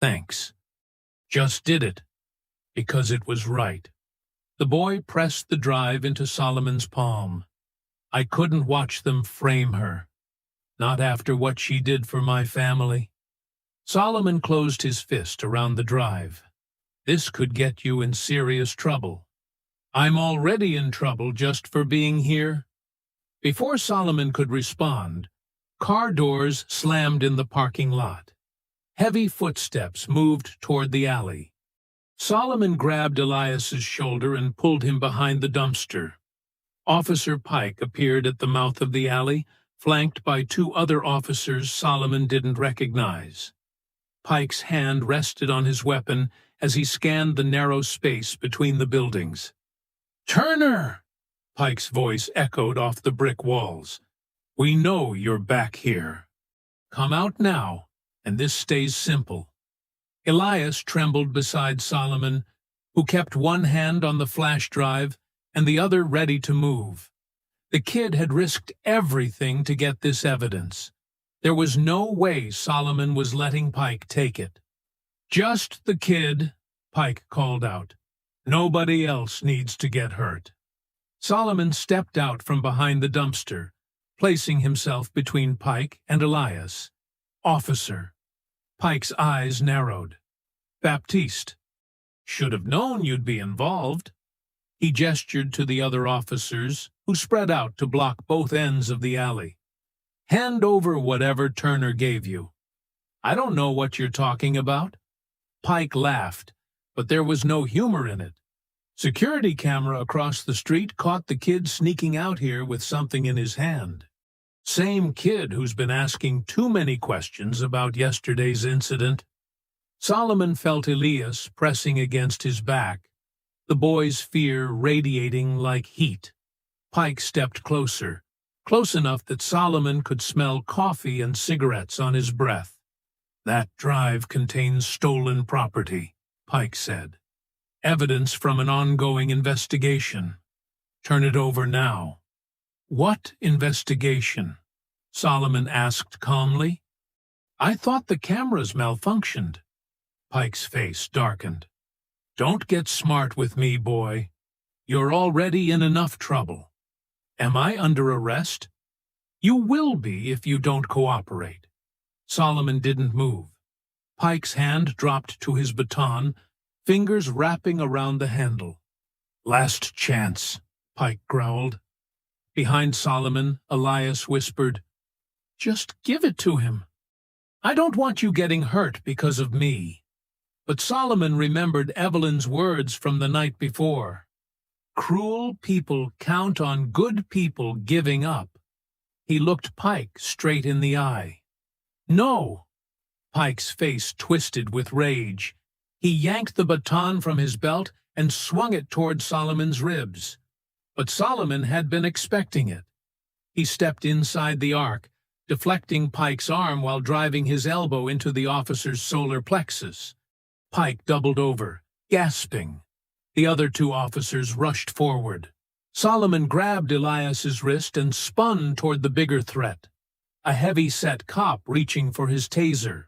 Thanks. Just did it, because it was right. The boy pressed the drive into Solomon's palm. I couldn't watch them frame her. Not after what she did for my family. Solomon closed his fist around the drive. This could get you in serious trouble. I'm already in trouble just for being here. Before Solomon could respond, car doors slammed in the parking lot. Heavy footsteps moved toward the alley. Solomon grabbed Elias's shoulder and pulled him behind the dumpster. Officer Pike appeared at the mouth of the alley, flanked by two other officers Solomon didn't recognize. Pike's hand rested on his weapon as he scanned the narrow space between the buildings. "Turner!" Pike's voice echoed off the brick walls. "We know you're back here. Come out now, and this stays simple." Elias trembled beside Solomon, who kept one hand on the flash drive and the other ready to move. The kid had risked everything to get this evidence. There was no way Solomon was letting Pike take it. "Just the kid," Pike called out. "Nobody else needs to get hurt." Solomon stepped out from behind the dumpster, placing himself between Pike and Elias. "Officer." Pike's eyes narrowed. "Baptiste. Should have known you'd be involved." He gestured to the other officers, who spread out to block both ends of the alley. "Hand over whatever Turner gave you." "I don't know what you're talking about." Pike laughed, but there was no humor in it. Security camera across the street caught the kid sneaking out here with something in his hand. Same kid who's been asking too many questions about yesterday's incident. Solomon felt Elias pressing against his back, the boy's fear radiating like heat. Pike stepped closer, close enough that Solomon could smell coffee and cigarettes on his breath. "That drive contains stolen property," Pike said. "Evidence from an ongoing investigation. Turn it over now." "What investigation?" Solomon asked calmly. "I thought the cameras malfunctioned." Pike's face darkened. "Don't get smart with me, boy. You're already in enough trouble. Am I under arrest?" "You will be if you don't cooperate." Solomon didn't move. Pike's hand dropped to his baton, fingers wrapping around the handle. "Last chance," Pike growled. Behind Solomon, Elias whispered, "Just give it to him. I don't want you getting hurt because of me." But Solomon remembered Evelyn's words from the night before. Cruel people count on good people giving up. He looked Pike straight in the eye. "No!" Pike's face twisted with rage. He yanked the baton from his belt and swung it toward Solomon's ribs. But Solomon had been expecting it. He stepped inside the arc, deflecting Pike's arm while driving his elbow into the officer's solar plexus. Pike doubled over, gasping. The other two officers rushed forward. Solomon grabbed Elias's wrist and spun toward the bigger threat, a heavy-set cop reaching for his taser.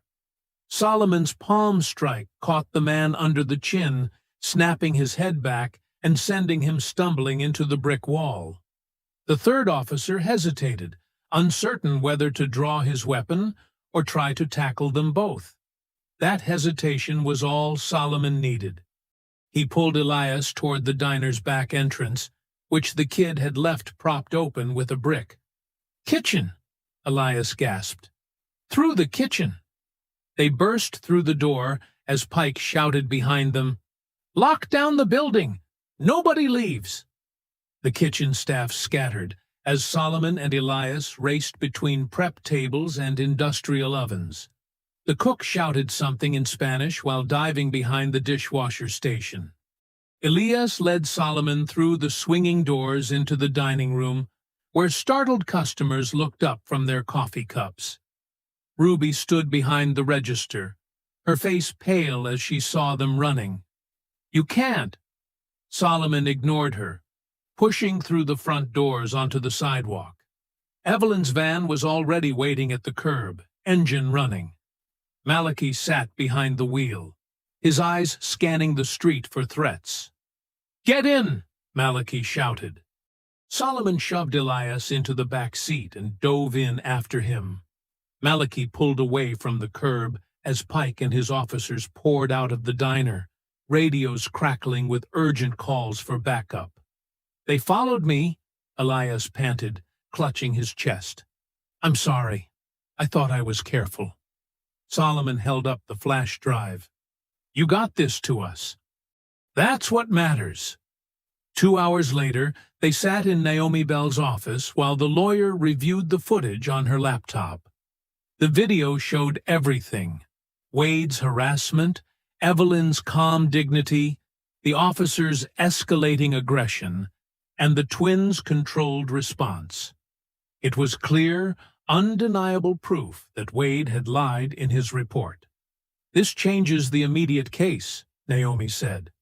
Solomon's palm strike caught the man under the chin, snapping his head back and sending him stumbling into the brick wall. The third officer hesitated, uncertain whether to draw his weapon or try to tackle them both. That hesitation was all Solomon needed. He pulled Elias toward the diner's back entrance, which the kid had left propped open with a brick. "Kitchen!" Elias gasped. "Through the kitchen!" They burst through the door as Pike shouted behind them, "Lock down the building! Nobody leaves!" The kitchen staff scattered as Solomon and Elias raced between prep tables and industrial ovens. The cook shouted something in Spanish while diving behind the dishwasher station. Elias led Solomon through the swinging doors into the dining room, where startled customers looked up from their coffee cups. Ruby stood behind the register, her face pale as she saw them running. "You can't!" Solomon ignored her, pushing through the front doors onto the sidewalk. Evelyn's van was already waiting at the curb, engine running. Malachi sat behind the wheel, his eyes scanning the street for threats. "Get in!" Malachi shouted. Solomon shoved Elias into the back seat and dove in after him. Malachi pulled away from the curb as Pike and his officers poured out of the diner, radios crackling with urgent calls for backup. "They followed me," Elias panted, clutching his chest. "I'm sorry. I thought I was careful." Solomon held up the flash drive. "You got this to us. That's what matters." 2 hours later, they sat in Naomi Bell's office while the lawyer reviewed the footage on her laptop. The video showed everything: Wade's harassment, Evelyn's calm dignity, the officer's escalating aggression, and the twins' controlled response. It was clear, undeniable proof that Wade had lied in his report. "This changes the immediate case," Naomi said.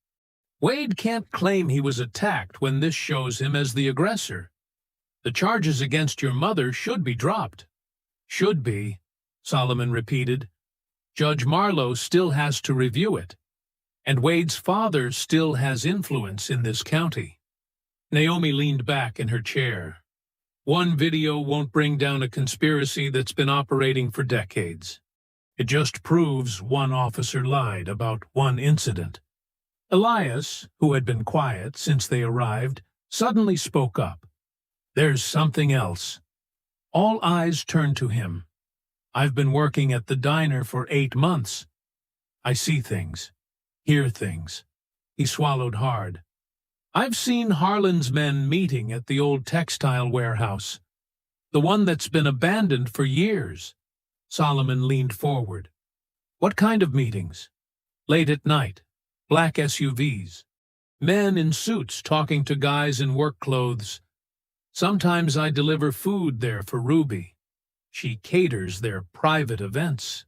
"Wade can't claim he was attacked when this shows him as the aggressor. The charges against your mother should be dropped." "Should be," Solomon repeated. "Judge Marlowe still has to review it, and Wade's father still has influence in this county." Naomi leaned back in her chair. "One video won't bring down a conspiracy that's been operating for decades. It just proves one officer lied about one incident." Elias, who had been quiet since they arrived, suddenly spoke up. "There's something else." All eyes turned to him. "I've been working at the diner for 8 months. I see things, hear things." He swallowed hard. "I've seen Harlan's men meeting at the old textile warehouse, the one that's been abandoned for years." Solomon leaned forward. "What kind of meetings?" "Late at night, black SUVs, men in suits talking to guys in work clothes. Sometimes I deliver food there for Ruby. She caters their private events."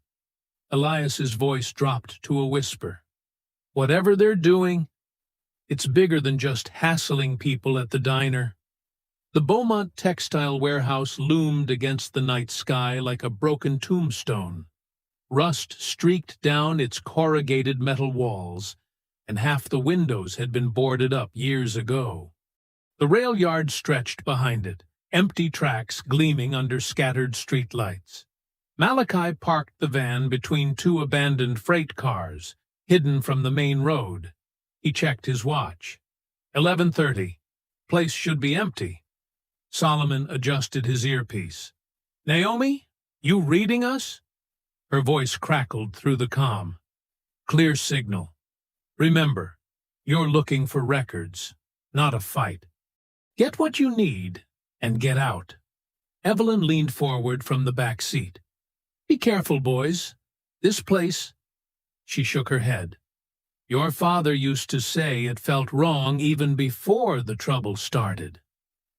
Elias's voice dropped to a whisper. "Whatever they're doing, it's bigger than just hassling people at the diner." The Beaumont textile warehouse loomed against the night sky like a broken tombstone. Rust streaked down its corrugated metal walls, and half the windows had been boarded up years ago. The rail yard stretched behind it, empty tracks gleaming under scattered streetlights. Malachi parked the van between 2 abandoned freight cars, hidden from the main road. He checked his watch. 11:30. Place should be empty. Solomon adjusted his earpiece. "Naomi, you reading us?" Her voice crackled through the comm. "Clear signal. Remember, you're looking for records, not a fight. Get what you need and get out." Evelyn leaned forward from the back seat. "Be careful, boys. This place—" She shook her head. "Your father used to say it felt wrong even before the trouble started."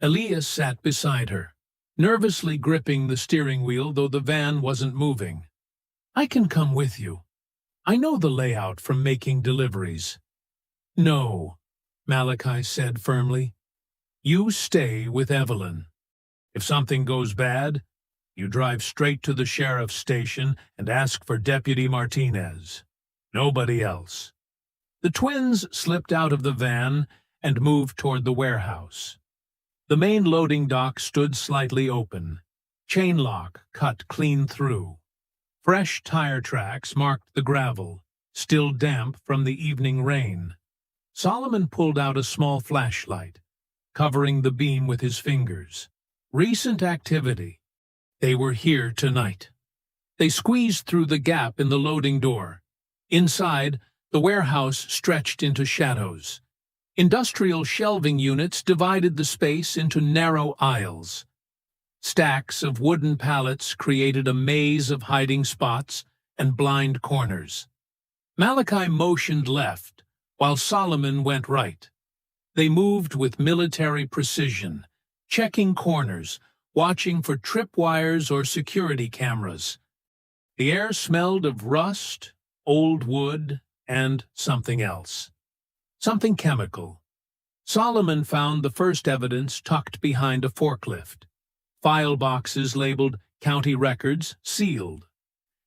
Elias sat beside her, nervously gripping the steering wheel though the van wasn't moving. "I can come with you. I know the layout from making deliveries." "No," Malachi said firmly. "You stay with Evelyn. If something goes bad, you drive straight to the sheriff's station and ask for Deputy Martinez. Nobody else." The twins slipped out of the van and moved toward the warehouse. The main loading dock stood slightly open, chain lock cut clean through. Fresh tire tracks marked the gravel, still damp from the evening rain. Solomon pulled out a small flashlight, covering the beam with his fingers. Recent activity. They were here tonight. They squeezed through the gap in the loading door. Inside, the warehouse stretched into shadows. Industrial shelving units divided the space into narrow aisles. Stacks of wooden pallets created a maze of hiding spots and blind corners. Malachi motioned left, while Solomon went right. They moved with military precision, checking corners, watching for tripwires or security cameras. The air smelled of rust, old wood, and something else. Something chemical. Solomon found the first evidence tucked behind a forklift. File boxes labeled county records, sealed.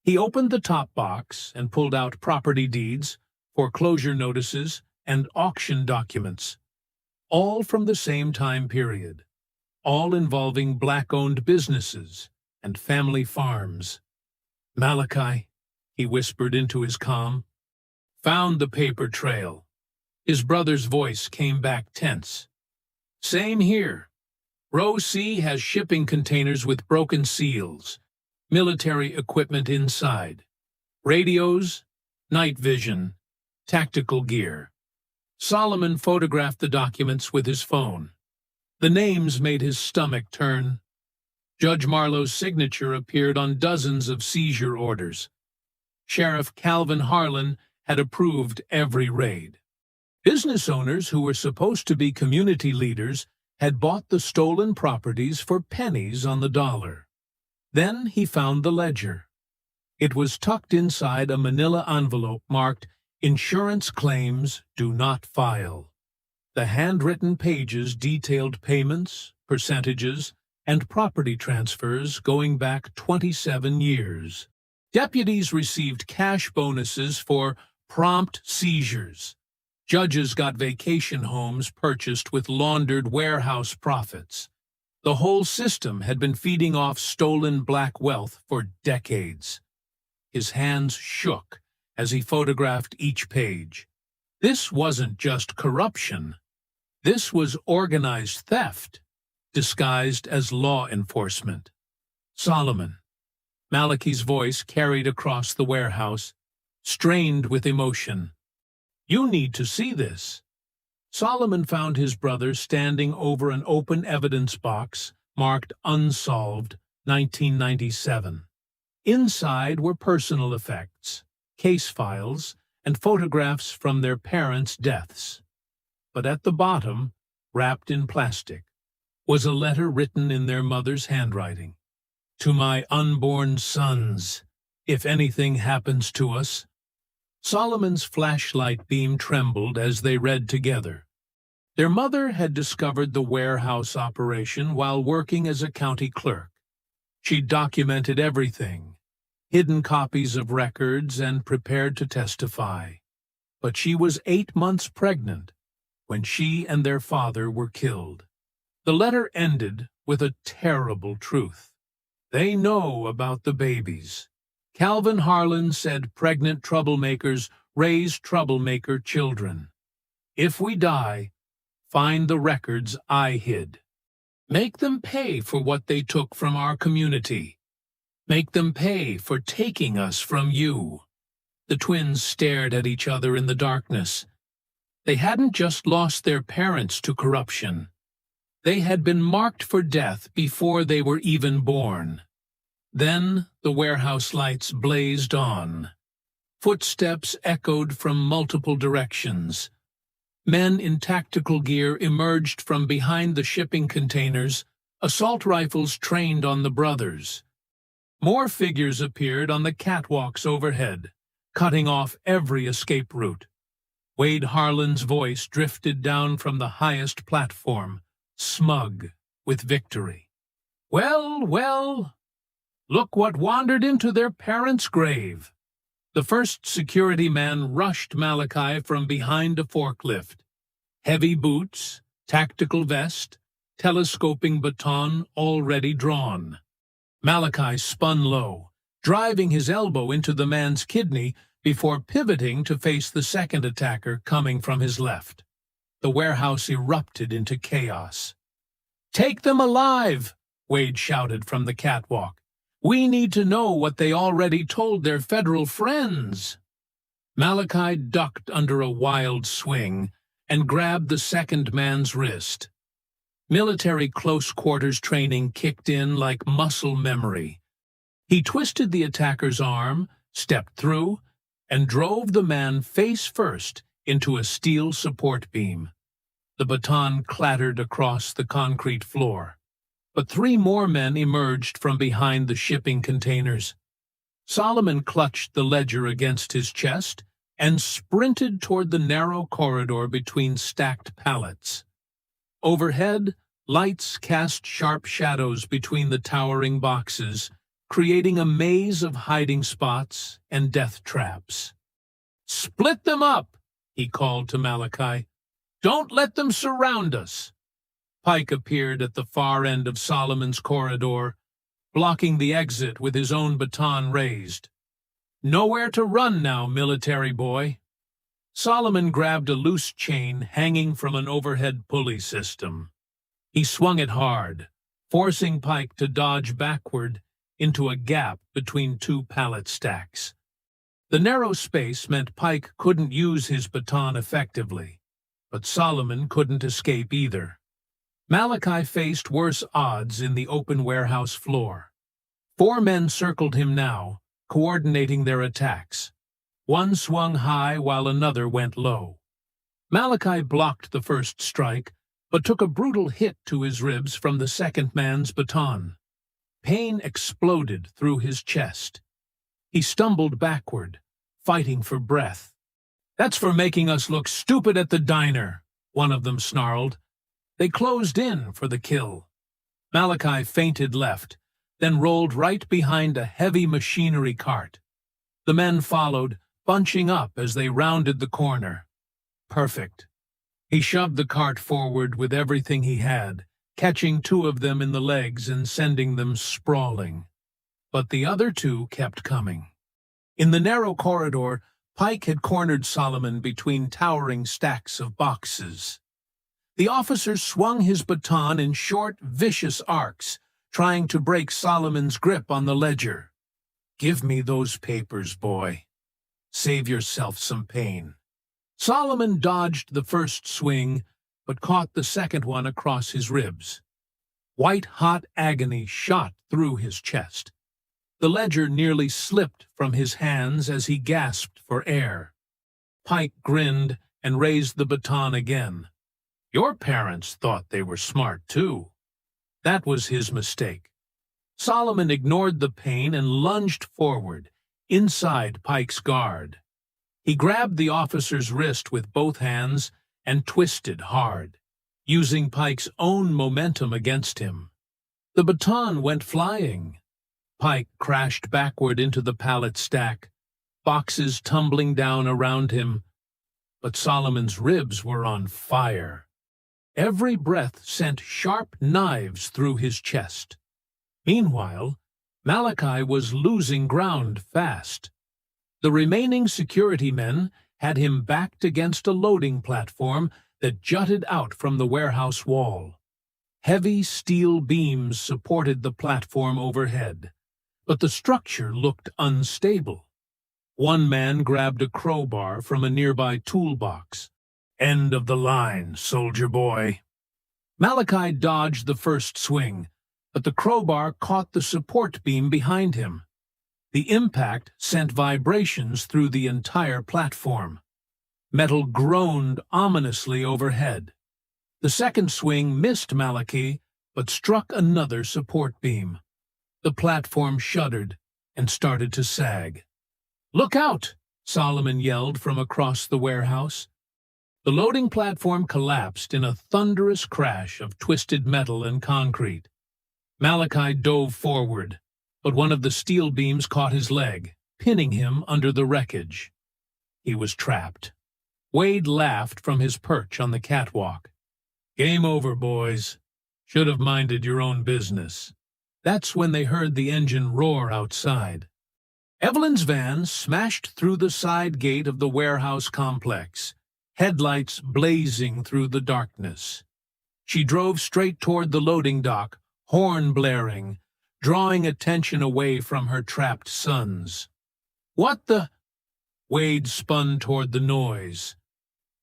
He opened the top box and pulled out property deeds, foreclosure notices, and auction documents, all from the same time period, all involving black-owned businesses and family farms. "Malachi," he whispered into his comm, "found the paper trail." His brother's voice came back tense. "Same here. Row C has shipping containers with broken seals, military equipment inside, radios, night vision, tactical gear." Solomon photographed the documents with his phone. The names made his stomach turn. Judge Marlowe's signature appeared on dozens of seizure orders. Sheriff Calvin Harlan had approved every raid. Business owners who were supposed to be community leaders had bought the stolen properties for pennies on the dollar. Then he found the ledger. It was tucked inside a manila envelope marked "Insurance Claims Do Not File." The handwritten pages detailed payments, percentages, and property transfers going back 27 years. Deputies received cash bonuses for prompt seizures. Judges got vacation homes purchased with laundered warehouse profits. The whole system had been feeding off stolen black wealth for decades. His hands shook as he photographed each page. This wasn't just corruption. This was organized theft, disguised as law enforcement. "Solomon," Malachi's voice carried across the warehouse, strained with emotion. "You need to see this." Solomon found his brother standing over an open evidence box marked "Unsolved, 1997. Inside were personal effects, case files, and photographs from their parents' deaths. But at the bottom, wrapped in plastic, was a letter written in their mother's handwriting. "To my unborn sons, if anything happens to us." Solomon's flashlight beam trembled as they read together. Their mother had discovered the warehouse operation while working as a county clerk. She documented everything, hidden copies of records, and prepared to testify. But she was 8 months pregnant when she and their father were killed. The letter ended with a terrible truth. "They know about the babies. Calvin Harlan said pregnant troublemakers raise troublemaker children. If we die, find the records I hid. Make them pay for what they took from our community. Make them pay for taking us from you." The twins stared at each other in the darkness. They hadn't just lost their parents to corruption. They had been marked for death before they were even born. Then the warehouse lights blazed on. Footsteps echoed from multiple directions. Men in tactical gear emerged from behind the shipping containers, assault rifles trained on the brothers. More figures appeared on the catwalks overhead, cutting off every escape route. Wade Harlan's voice drifted down from the highest platform, smug with victory. "Well, well, look what wandered into their parents' grave." The first security man rushed Malachi from behind a forklift. Heavy boots, tactical vest, telescoping baton already drawn. Malachi spun low, driving his elbow into the man's kidney before pivoting to face the second attacker coming from his left. The warehouse erupted into chaos. "Take them alive!" Wade shouted from the catwalk. "We need to know what they already told their federal friends." Malachi ducked under a wild swing and grabbed the second man's wrist. Military close-quarters training kicked in like muscle memory. He twisted the attacker's arm, stepped through, and drove the man face first into a steel support beam. The baton clattered across the concrete floor. But 3 more men emerged from behind the shipping containers. Solomon clutched the ledger against his chest and sprinted toward the narrow corridor between stacked pallets. Overhead, lights cast sharp shadows between the towering boxes, creating a maze of hiding spots and death traps. "Split them up," he called to Malachi. "Don't let them surround us." Pike appeared at the far end of Solomon's corridor, blocking the exit with his own baton raised. "Nowhere to run now, military boy." Solomon grabbed a loose chain hanging from an overhead pulley system. He swung it hard, forcing Pike to dodge backward into a gap between two pallet stacks. The narrow space meant Pike couldn't use his baton effectively, but Solomon couldn't escape either. Malachi faced worse odds in the open warehouse floor. 4 men circled him now, coordinating their attacks. One swung high while another went low. Malachi blocked the first strike, but took a brutal hit to his ribs from the second man's baton. Pain exploded through his chest. He stumbled backward, fighting for breath. "That's for making us look stupid at the diner," one of them snarled. They closed in for the kill. Malachi feinted left, then rolled right behind a heavy machinery cart. The men followed, bunching up as they rounded the corner. Perfect. He shoved the cart forward with everything he had, catching 2 of them in the legs and sending them sprawling. But the other 2 kept coming. In the narrow corridor, Pike had cornered Solomon between towering stacks of boxes. The officer swung his baton in short, vicious arcs, trying to break Solomon's grip on the ledger. "Give me those papers, boy. Save yourself some pain." Solomon dodged the first swing, but caught the second one across his ribs. White-hot agony shot through his chest. The ledger nearly slipped from his hands as he gasped for air. Pike grinned and raised the baton again. "Your parents thought they were smart, too." That was his mistake. Solomon ignored the pain and lunged forward, inside Pike's guard. He grabbed the officer's wrist with both hands and twisted hard, using Pike's own momentum against him. The baton went flying. Pike crashed backward into the pallet stack, boxes tumbling down around him, but Solomon's ribs were on fire. Every breath sent sharp knives through his chest. Meanwhile, Malachi was losing ground fast. The remaining security men had him backed against a loading platform that jutted out from the warehouse wall. Heavy steel beams supported the platform overhead, but the structure looked unstable. One man grabbed a crowbar from a nearby toolbox. "End of the line, soldier boy." Malachi dodged the first swing, but the crowbar caught the support beam behind him. The impact sent vibrations through the entire platform. Metal groaned ominously overhead. The second swing missed Malachi, but struck another support beam. The platform shuddered and started to sag. "Look out!" Solomon yelled from across the warehouse. The loading platform collapsed in a thunderous crash of twisted metal and concrete. Malachi dove forward, but one of the steel beams caught his leg, pinning him under the wreckage. He was trapped. Wade laughed from his perch on the catwalk. "Game over, boys. Should have minded your own business." That's when they heard the engine roar outside. Evelyn's van smashed through the side gate of the warehouse complex, headlights blazing through the darkness. She drove straight toward the loading dock, horn blaring, drawing attention away from her trapped sons. "What the—" Wade spun toward the noise.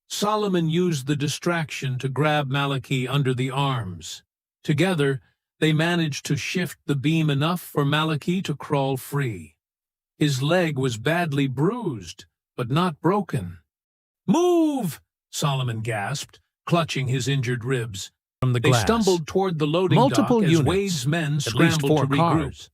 Solomon used the distraction to grab Malachi under the arms. Together, they managed to shift the beam enough for Malachi to crawl free. His leg was badly bruised, but not broken. "Move!" Solomon gasped, clutching his injured ribs. From the They glass. stumbled toward the loading Multiple dock as units, Wade's men at least scrambled 4 to regroup. cars.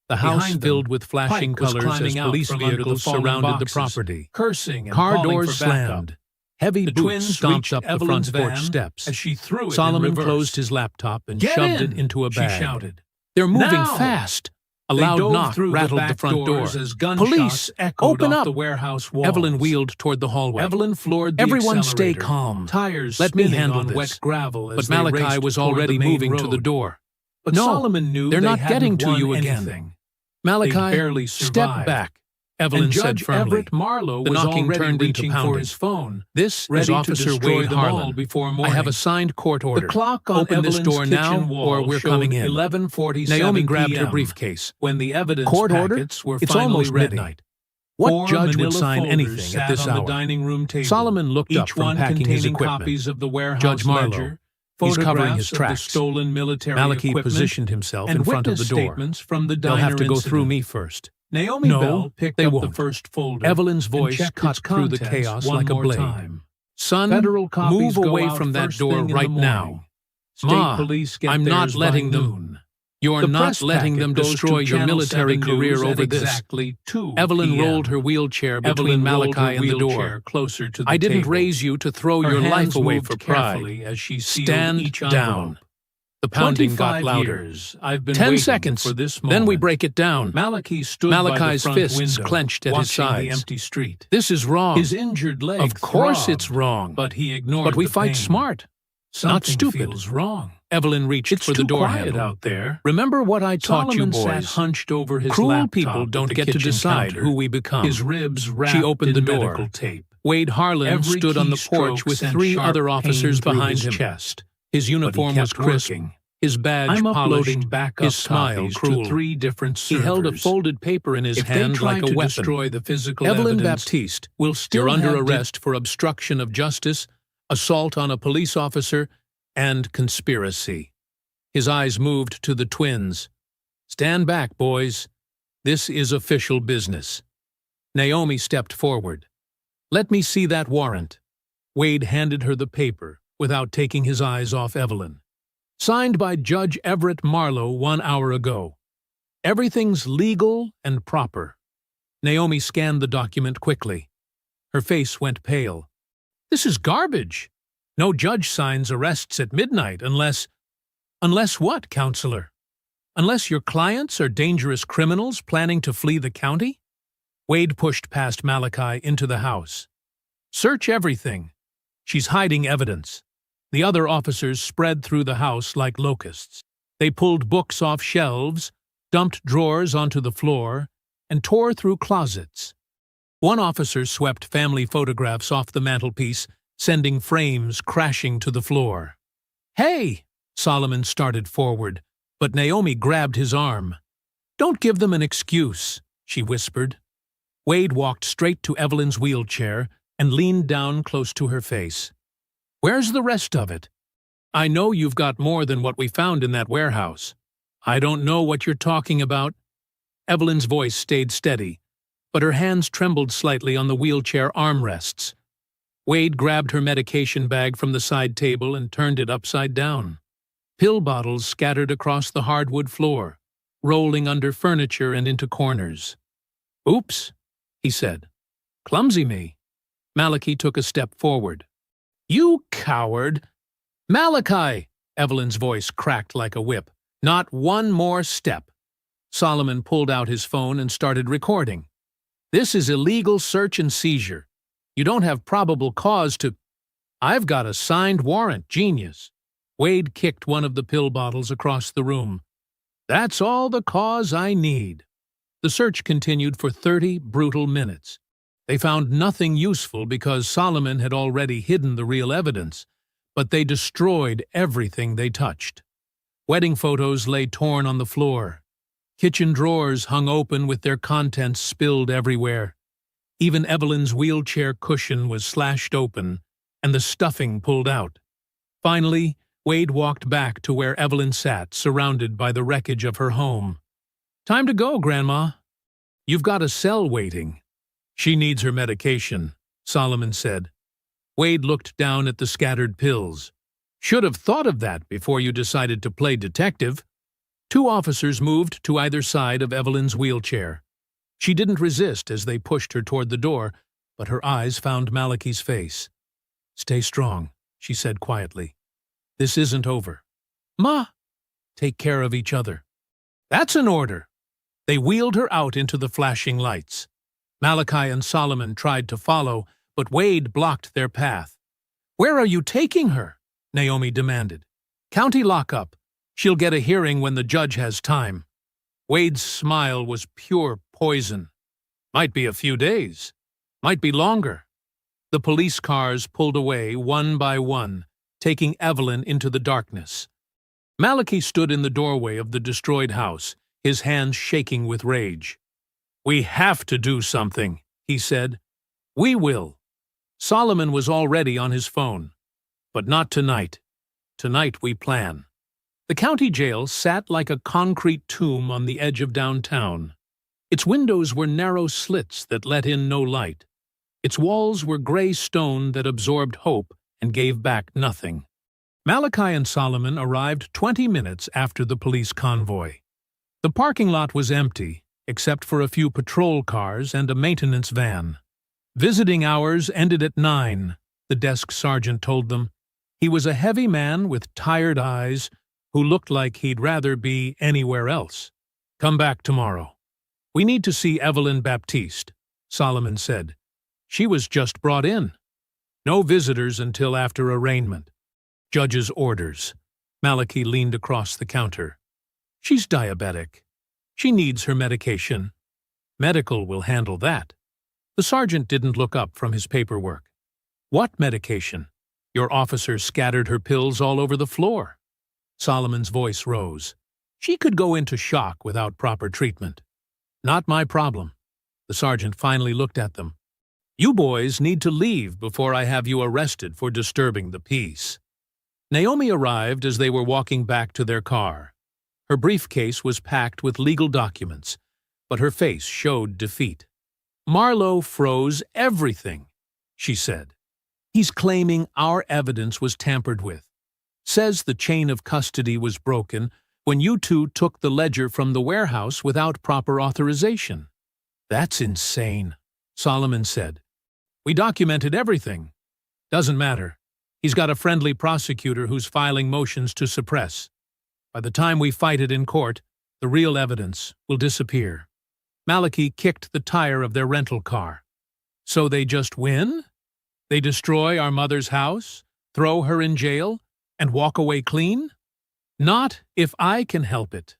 The house Behind them, filled with flashing Pike was colors as climbing out police from under the vehicles fallen surrounded the boxes, property. cursing and Car calling doors for backup. slammed. Heavy The boots twins stomped reached up the front Evelyn's porch van steps. as she threw it Solomon in reverse. closed his laptop and "Get shoved in!" it into a she bag. shouted. "They're moving "Now!" fast!" A They loud dove knock through the rattled the back front door. doors as gunshots "Police! echoed Open off up!" the warehouse walls. Evelyn wheeled toward the hallway. Evelyn floored the "Everyone stay accelerator, calm. tires Let me spinning handle on this." wet gravel as But they Malachi raced was toward already the main moving to the road. door. But "No, Solomon knew they're they not hadn't getting to won you again." anything. "Malachi, They'd barely step survived. back," Evelyn And said Judge firmly. Everett Marlowe The was knocking already turned into reaching for pounding. his phone, "This ready is to Officer destroy Wade them all Harlan. before I morning. have a signed court order. The clock on Open this Evelyn's door now, kitchen wall or we're showed coming in." 11:47 Naomi grabbed her p.m. briefcase. when the evidence "Court order? packets were It's finally almost ready. midnight. What Four judge would manila sign folders anything sat at this on hour?" the dining room table, Solomon looked up each from one packing his containing equipment. copies of the warehouse Judge Marlowe. ledger, He's covering photographs his of tracks. the stolen military Malachi equipment, positioned himself and in front of the witness door. statements from the "They'll diner have to go through incident. me first." Naomi "No, Bell picked they up won't." the first folder. Evelyn's and voice checked cut its through the contents chaos one like a more blade. time. "Son, Federal copies move go away out from that first door thing in the right now." morning. State "Ma, police get I'm not theirs by letting them. noon. You're The not press letting packet them goes destroy to your Channel military 7 career News at over this." exactly 2 Evelyn p.m. rolled her wheelchair between Evelyn rolled her Malachi and the wheelchair door. closer to the "I didn't table. raise you to throw Her your life hands away moved for pride. carefully as she sealed Stand each down." envelope. The pounding got 25 louder. years I've been 10 waiting seconds, for this moment. then we break it down. Malachi stood by the Malachi's front fists window, clenched at his watching the sides. empty street. "This is wrong." His injured leg "Of course throbbed, it's wrong. but he ignored But we the fight pain. smart, Something not stupid." feels wrong. Evelyn reached It's for the too door quiet handle. out there. "Remember what I taught you, Solomon sat boys. hunched over his Cruel laptop people at don't the get to kitchen decide counter, who we become." his ribs wrapped She opened the in door. medical tape. Wade Harlan Every stood on the porch keystroke with sent 3 sharp other pain officers through behind his him. chest. His uniform But he was kept crisp, working. his badge I'm polished, uploading backup his smile copies cruel. to 3 different He servers. held a folded paper in his If hand they try like a to weapon. destroy the physical "Evelyn evidence, Baptiste, we'll still you're under have arrest for obstruction of justice, assault on a police officer, and conspiracy." His eyes moved to the twins. "Stand back, boys. This is official business." Naomi stepped forward. "Let me see that warrant." Wade handed her the paper without taking his eyes off Evelyn. "Signed by Judge Everett Marlowe 1 hour ago. Everything's legal and proper." Naomi scanned the document quickly. Her face went pale. "This is garbage. No judge signs arrests at midnight unless—" "Unless what, counselor? Unless your clients are dangerous criminals planning to flee the county?" Wade pushed past Malachi into the house. "Search everything. She's hiding evidence." The other officers spread through the house like locusts. They pulled books off shelves, dumped drawers onto the floor, and tore through closets. One officer swept family photographs off the mantelpiece, sending frames crashing to the floor. "Hey!" Solomon started forward, but Naomi grabbed his arm. "Don't give them an excuse," she whispered. Wade walked straight to Evelyn's wheelchair and leaned down close to her face. "Where's the rest of it? I know you've got more than what we found in that warehouse." "I don't know what you're talking about." Evelyn's voice stayed steady, but her hands trembled slightly on the wheelchair armrests. Wade grabbed her medication bag from the side table and turned it upside down. Pill bottles scattered across the hardwood floor, rolling under furniture and into corners. "Oops," he said. "Clumsy me." Malachi took a step forward. "You coward!" "Malachi!" Evelyn's voice cracked like a whip. "Not one more step." Solomon pulled out his phone and started recording. "This is illegal search and seizure. You don't have probable cause to—" "I've got a signed warrant, genius." Wade kicked one of the pill bottles across the room. "That's all the cause I need." The search continued for 30 brutal minutes. They found nothing useful because Solomon had already hidden the real evidence, but they destroyed everything they touched. Wedding photos lay torn on the floor. Kitchen drawers hung open with their contents spilled everywhere. Even Evelyn's wheelchair cushion was slashed open, and the stuffing pulled out. Finally, Wade walked back to where Evelyn sat, surrounded by the wreckage of her home. "Time to go, Grandma. You've got a cell waiting." "She needs her medication," Solomon said. Wade looked down at the scattered pills. "Should have thought of that before you decided to play detective." 2 officers moved to either side of Evelyn's wheelchair. She didn't resist as they pushed her toward the door, but her eyes found Malachi's face. "Stay strong," she said quietly. "This isn't over." "Ma!" "Take care of each other." "That's an order." They wheeled her out into the flashing lights. Malachi and Solomon tried to follow, but Wade blocked their path. "Where are you taking her?" Naomi demanded. "County lockup. She'll get a hearing when the judge has time." Wade's smile was pure poison. "Might be a few days. Might be longer." The police cars pulled away one by one, taking Evelyn into the darkness. Malachi stood in the doorway of the destroyed house, his hands shaking with rage. "We have to do something," he said. "We will." Solomon was already on his phone. "But not tonight. Tonight we plan." The county jail sat like a concrete tomb on the edge of downtown. Its windows were narrow slits that let in no light. Its walls were gray stone that absorbed hope and gave back nothing. Malachi and Solomon arrived 20 minutes after the police convoy. The parking lot was empty, except for a few patrol cars and a maintenance van. Visiting hours ended at 9, the desk sergeant told them. He was a heavy man with tired eyes who looked like he'd rather be anywhere else. "Come back tomorrow. We need to see Evelyn Baptiste," Solomon said. "She was just brought in. No visitors until after arraignment." "Judge's orders." Malachi leaned across the counter. "She's diabetic. She needs her medication. Medical will handle that." The sergeant didn't look up from his paperwork. "What medication? Your officer scattered her pills all over the floor." Solomon's voice rose. "She could go into shock without proper treatment." "Not my problem." The sergeant finally looked at them. "You boys need to leave before I have you arrested for disturbing the peace." Naomi arrived as they were walking back to their car. Her briefcase was packed with legal documents, but her face showed defeat. "Marlowe froze everything," she said. "He's claiming our evidence was tampered with. Says the chain of custody was broken when you two took the ledger from the warehouse without proper authorization." "That's insane," Solomon said. "We documented everything. Doesn't matter. He's got a friendly prosecutor who's filing motions to suppress. By the time we fight it in court, the real evidence will disappear." Malachi kicked the tire of their rental car. "So they just win? They destroy our mother's house, throw her in jail, and walk away clean? Not if I can help it."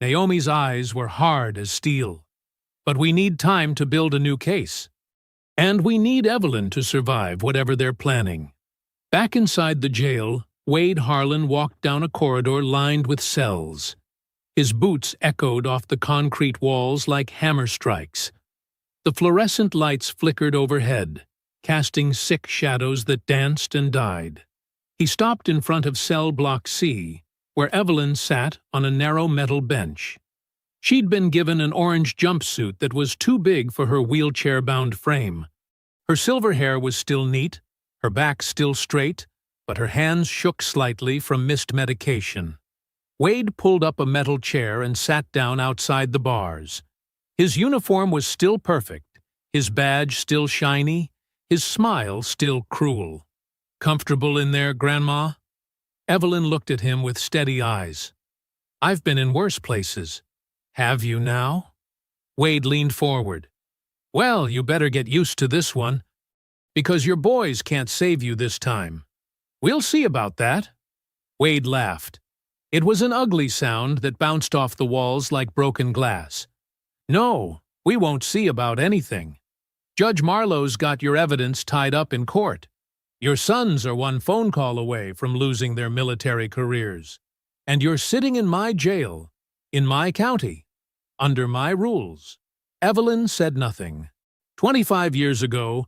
Naomi's eyes were hard as steel. "But we need time to build a new case. And we need Evelyn to survive whatever they're planning." Back inside the jail, Wade Harlan walked down a corridor lined with cells. His boots echoed off the concrete walls like hammer strikes. The fluorescent lights flickered overhead, casting sick shadows that danced and died. He stopped in front of cell block C, where Evelyn sat on a narrow metal bench. She'd been given an orange jumpsuit that was too big for her wheelchair-bound frame. Her silver hair was still neat, her back still straight, but her hands shook slightly from missed medication. Wade pulled up a metal chair and sat down outside the bars. His uniform was still perfect, his badge still shiny, his smile still cruel. "Comfortable in there, Grandma?" Evelyn looked at him with steady eyes. "I've been in worse places." "Have you now?" Wade leaned forward. "Well, you better get used to this one, because your boys can't save you this time." "We'll see about that." Wade laughed. It was an ugly sound that bounced off the walls like broken glass. "No, we won't see about anything. Judge Marlowe's got your evidence tied up in court. Your sons are one phone call away from losing their military careers. And you're sitting in my jail, in my county, under my rules." Evelyn said nothing. 25 years ago,